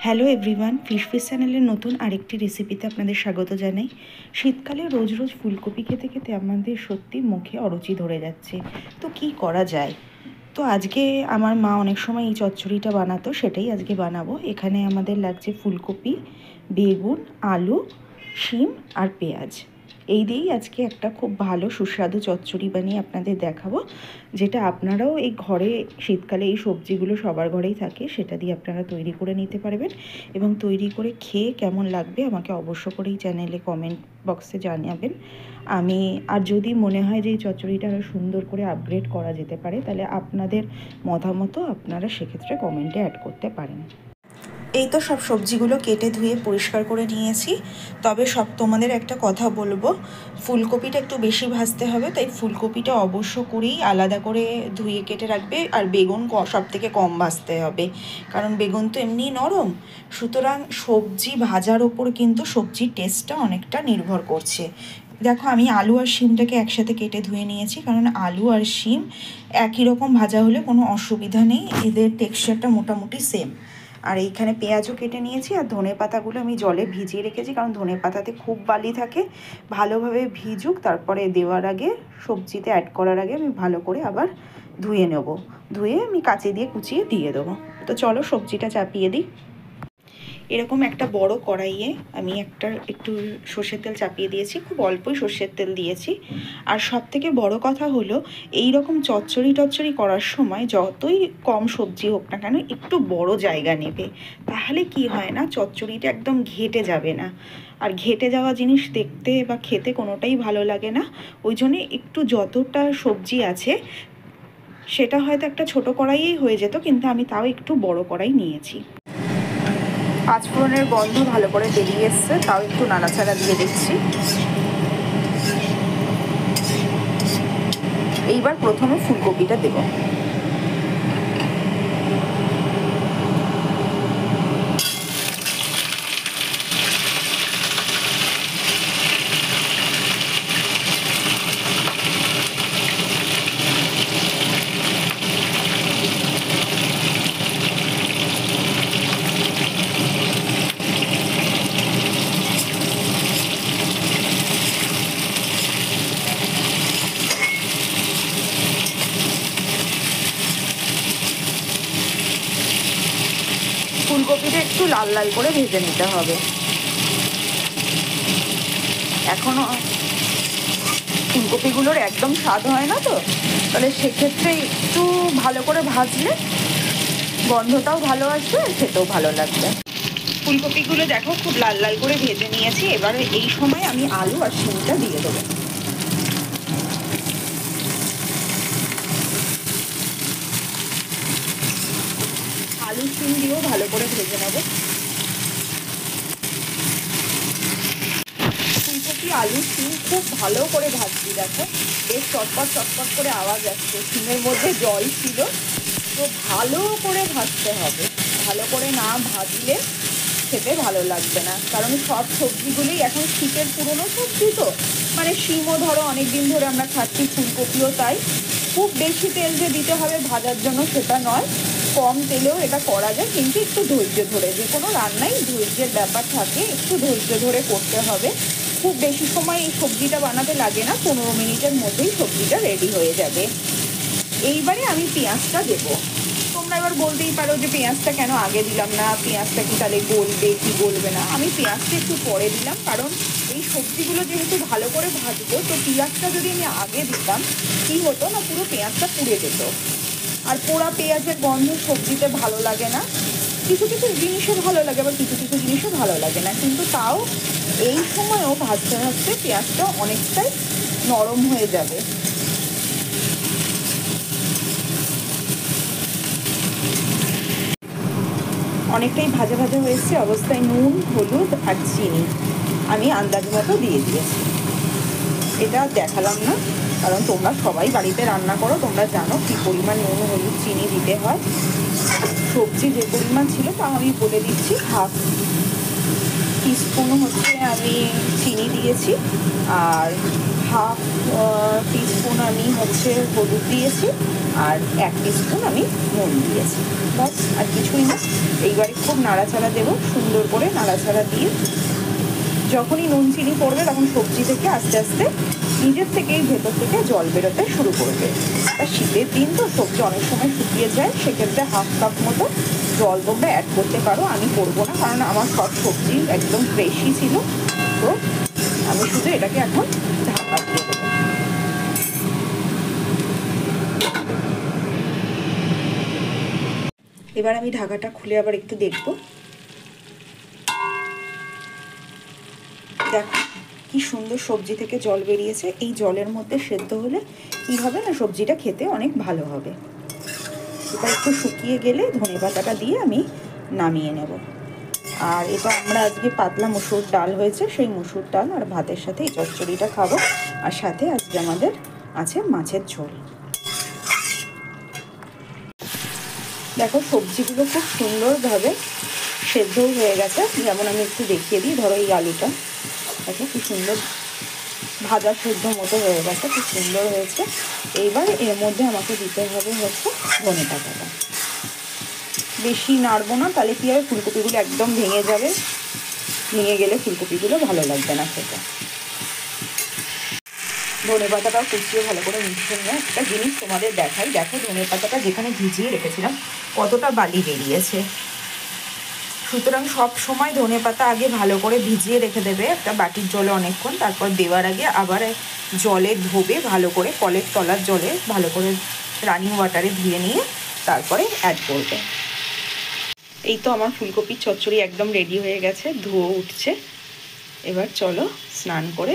Hello everyone, fish চ্যানেলের নতুন আরেকটি রেসিপিতে আপনাদের স্বাগত জানাই। শীতকালে রোজ রোজ ফুলকপি খেতে খেতে আমাদের সত্যি মুখে অরুচি ধরে যাচ্ছে। তো কি করা যায়? তো আজকে আমার মা অনেক সময় এই চচ্চড়িটা বানাতো, সেটাই আজকে বানাবো। এখানে আমাদের লাগছে ফুলকপি, বেগুন, আলু, শিম আর পেঁয়াজ। এই দিয়েই আজকে একটা খুব ভালো সুস্বাদু চচ্চড়ি বানিয়ে আপনাদের দেখাবো, যেটা আপনারাও এই ঘরে শীতকালে এই সবজিগুলো সবার ঘরেই থাকে, সেটা দিয়ে আপনারা তৈরি করে নিতে পারবেন এবং তৈরি করে খেয়ে কেমন লাগবে আমাকে অবশ্য করেই চ্যানেলে কমেন্ট বক্সে জানাবেন। আমি আর যদি মনে হয় যে এই চচ্চড়িটা আরও সুন্দর করে আপগ্রেড করা যেতে পারে, তাহলে আপনাদের মতামতও আপনারা সেক্ষেত্রে কমেন্টে অ্যাড করতে পারেন। এই তো সব সবজিগুলো কেটে ধুয়ে পরিষ্কার করে নিয়েছি। তবে তোমাদের একটা কথা বলবো, ফুলকপিটা একটু বেশি ভাজতে হবে, তাই ফুলকপিটা অবশ্য করেই আলাদা করে ধুয়ে কেটে রাখবে। আর বেগুন সব থেকে কম ভাজতে হবে, কারণ বেগুন তো এমনি নরম। সুতরাং সবজি ভাজার ওপর কিন্তু সবজির টেস্টটা অনেকটা নির্ভর করছে। দেখো, আমি আলু আর শিমটাকে একসাথে কেটে ধুয়ে নিয়েছি, কারণ আলু আর শিম একই রকম ভাজা হলে কোনো অসুবিধা নেই, এদের টেক্সচারটা মোটামুটি সেম। আর এইখানে পেঁয়াজও কেটে নিয়েছি, আর ধনে পাতাগুলো আমি জলে ভিজিয়ে রেখেছি, কারণ ধনে পাতাতে খুব বালি থাকে। ভালোভাবে ভিজুক, তারপরে দেওয়ার আগে, সবজিতে অ্যাড করার আগে আমি ভালো করে আবার ধুয়ে নেব। ধুয়ে আমি কাঁচি দিয়ে কুচিয়ে দিয়ে দেবো। তো চলো সবজিটা চাপিয়ে দিই। এরকম একটা বড় কড়াইয়ে আমি একটু সর্ষের তেল চাপিয়ে দিয়েছি, খুব অল্পই সর্ষের তেল দিয়েছি। আর সব থেকে বড় কথা হলো, এই রকম চচ্চড়ি করার সময় যতই কম সবজি হোক না কেন, একটু বড় জায়গা নেবে। তাহলে কি হয় না, চচ্চড়িটা একদম ঘেটে যাবে না। আর ঘেটে যাওয়া জিনিস দেখতে বা খেতে কোনোটাই ভালো লাগে না। ওই জন্যে একটু যতটা সবজি আছে সেটা হয়তো একটা ছোট কড়াইয়েই হয়ে যেত, কিন্তু আমি তাও একটু বড় কড়াই নিয়েছি। পাঁচফোড়নের গন্ধ ভালো করে বেরিয়ে এসছে, তাও একটু নাড়াচাড়া দিয়ে দিচ্ছি। এইবার প্রথমে ফুলকপিটা দেব। ফুলকপিটা একটু লাল লাল করে ভেজে নিতে হবে। এখনো ফুলকপিগুলোর একদম স্বাদ হয় না, তো তাহলে সেক্ষেত্রে একটু ভালো করে ভাজলে গন্ধটাও ভালো আসবে, খেতেও ভালো লাগবে। ফুলকপিগুলো দেখো খুব লাল লাল করে ভেজে নিয়েছি। এবারে এই সময় আমি আলু আর শিমটা দিয়ে দেবো। আলু শিম দিয়েও ভালো করে ভেজে নেব। ফুলকপি আলু শিম খুব ভালো করে ভাজছি, দেখো বেশ চটপট চটপট করে আওয়াজ আসছে। শিমের মধ্যে জল ছিল, তো ভালো করে ভাজতে হবে। ভালো করে না ভাজলে খেতে ভালো লাগবে না, কারণ সব সবজিগুলোই এখন শীতের পুরনো সবজি, তো মানে শিমও ধরো অনেক দিন ধরে আমরা খাচ্ছি, ফুলকপিও তাই। খুব বেশি তেল যে দিতে হবে ভাজার জন্য সেটা নয়, কম তেলেও এটা করা যায়, কিন্তু একটু ধৈর্য ধরে। যে কোনো রান্নাই ধৈর্যের ব্যাপার থাকে, একটু ধৈর্য ধরে করতে হবে। খুব বেশি সময় এই সবজিটা বানাতে লাগে না, 15 মিনিটের মধ্যেই সবজিটা রেডি হয়ে যাবে। এইবারে আমি পেঁয়াজটা দেবো। তোমরা এবার বলতেই পারো যে পেঁয়াজটা কেন আগে দিলাম না, পেঁয়াজটা কি তাহলে গলবে কি গলবে না। আমি পেঁয়াজটা একটু পরে দিলাম, কারণ এই সবজিগুলো যেহেতু ভালো করে ভাজবো, তো পেঁয়াজটা যদি আমি আগে দিতাম কি হতো না, পুরো পেঁয়াজটা পুড়ে যেত। আর পোড়া পেঁয়াজের গন্ধ সবজিতে ভালো লাগে না। কিছু কিছু জিনিসও ভালো লাগে, আবার কিছু কিছু জিনিসও ভালো লাগে না, কিন্তু তাও এই সময়ও ভাজতে ভাজতে পেঁয়াজটা অনেকটাই নরম হয়ে যাবে। অনেকটাই ভাজা ভাজা হয়েছে অবস্থায় নুন, হলুদ আর চিনি আমি আন্দাজ মতো দিয়ে দিয়েছি। এটা দেখালাম না, কারণ তোমরা সবাই বাড়িতে রান্না করো, তোমরা জানো কী পরিমাণ নুন, হলুদ, চিনি দিতে হয়। সবজি যে পরিমাণ ছিল তা আমি বলে দিচ্ছি। হাফ টিস্পুন হচ্ছে আমি চিনি দিয়েছি, আর হাফ টিস্পুন আমি হচ্ছে হলুদ দিয়েছি, আর 1 টিস্পুন আমি নুন দিয়েছি, বাস আর কিছুই না। এইবারে খুব নাড়াচাড়া দেবো, সুন্দর করে নাড়াচাড়া দিয়ে যখনই নুন চিনি পড়বে তখন সবজি থেকে আস্তে আস্তে নিজের থেকেই ভেতর থেকে জল বেরোতে শুরু করবে। আর শীতের দিন তো সবজি অনেক সময় শুকিয়ে যায়, সেক্ষেত্রে হাফ কাপ মতো জল তোমরা অ্যাড করতে পারো। আমি করবো না, কারণ আমার সব সবজি একদম ফ্রেশই ছিল। তো আমি শুধু এটাকে এখন ঢাকা দিয়ে দেবো। এবার আমি ঢাকাটা খুলে আবার একটু দেখবো। দেখো কি সুন্দর সবজি থেকে জল বেরিয়েছে। এই জলের মধ্যে সেদ্ধ হলে কি হবে না, সবজিটা খেতে অনেক ভালো হবে। এটা একটু শুকিয়ে গেলে ধনেপাতাটা দিয়ে আমি নামিয়ে নেব। আর এটা আমরা আজকে পাতলা মসুর ডাল হয়েছে, সেই মসুর ডাল আর ভাতের সাথে এই চচ্চড়িটা খাবো। আর সাথে আজকে আমাদের আছে মাছের ঝোল। দেখো সবজিগুলো খুব সুন্দরভাবে সেদ্ধও হয়ে গেছে। যেমন আমি একটু দেখিয়ে দিই, ধরো এই আলুটা দেখো কি সুন্দর ভাজা সেদ্ধ মতো হয়ে গেছে, খুব সুন্দর হয়েছে। এইবার এর মধ্যে আমাকে দিতে হবে হচ্ছে ধনেপাতাটা। বেশি নাড়বো না, তাহলে কি হবে ফুলকপিগুলো একদম ভেঙে যাবে, ভেঙে গেলে ফুলকপিগুলো ভালো লাগবে না খেতে। ধনেপাতাটাও কুচিয়ে ভালো করে মিশিয়ে নিয়ে একটা জিনিস তোমাদের দেখাই। দেখো ধনেপাতাটা যেখানে ভিজিয়ে রেখেছিলাম কতটা বালি বেরিয়েছে। সুতরাং সব সময় ধনেপাতা আগে ভালো করে ভিজিয়ে রেখে দেবে একটা বাটির জলে অনেকক্ষণ, তারপর দেওয়ার আগে আবার জলে ধোবে ভালো করে, কলের তলার জলে ভালো করে রানিং ওয়াটারে ধুয়ে নিয়ে তারপরে অ্যাড করবে। এই তো আমার ফুলকপির চচ্চড়ি একদম রেডি হয়ে গেছে, ধুয়ে উঠছে। এবার চলো স্নান করে